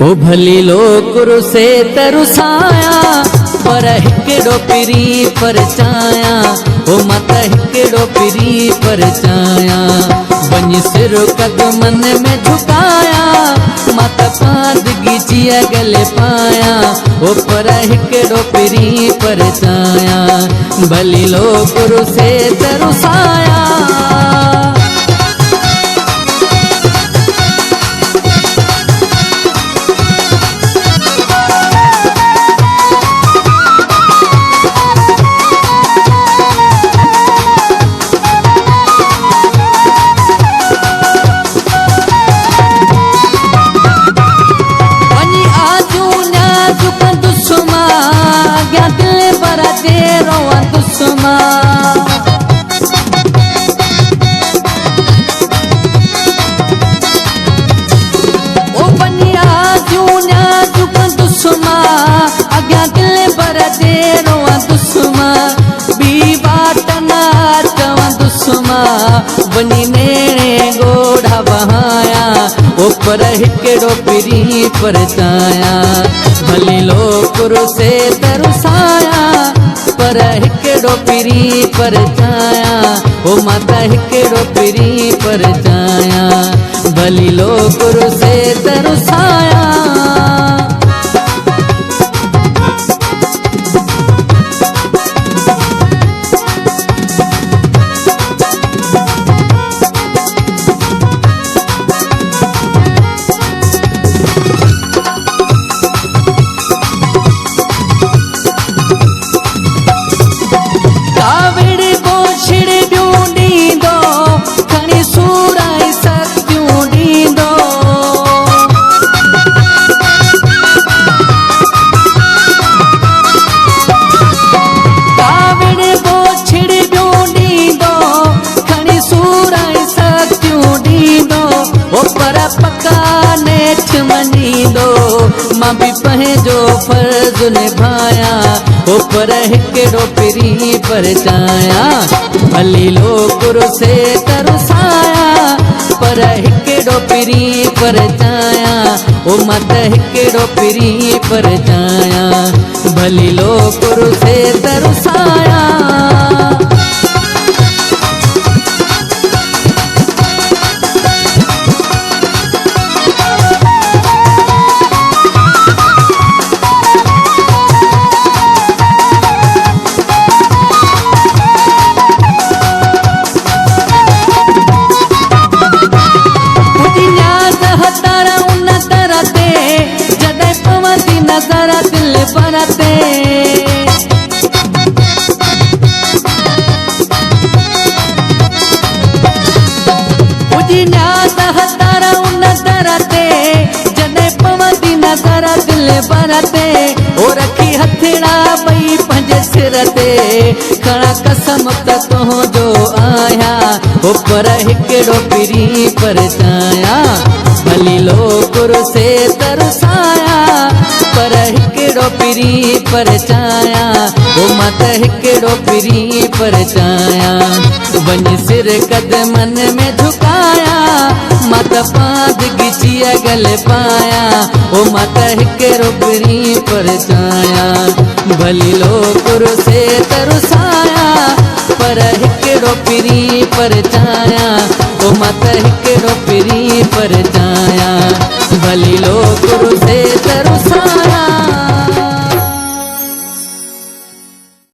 ओ भली लो गुरु से तरुसाया पर हिकड़ो पिरी परचाया ओ माता हिकड़ो पिरी परचाया वञ सिर कदमन में झुकाया माता पादगी जिया गले पाया ओ पर हिकड़ो पिरी परचाया भली लो गुरु से तरुसाया वनी नेणे गोढ़ा बहाया ऊपर हिकड़ो पिरी परचाया भली लो गुरु से तरुसाया पर हिकड़ो पिरी परचाया ओ माता हिकड़ो पिरी परचाया भली लो गुरु से तरुसाया मां भी पंहिंजो फर्ज निभाया ऊपर हिकड़ो पिरी परचाया भली लो गुरु से तरुसाया पर हिकड़ो पिरी परचाया ओ माता हिकड़ो पिरी परचाया भली लो गुरु से तरुसाया बरते ओ रखी हथड़ा पई पंहिंजे सिर ते खणा कसम त तुंहिंजो आया ऊपर हिकड़ो पिरी परचाया भली लो गुरु से तरुसाया पर हिकड़ो पिरी परचाया ओ माता हिकड़ो पिरी परचाया वञ सिर कदमन में झुकाया माता पादगी जिया गले पाया ओ माता हिकड़ो पिरी परचाया भली लो गुरु से तरुसाया पर हिकड़ो पिरी परचाया ओ माता हिकड़ो पिरी परचाया भली लो गुरु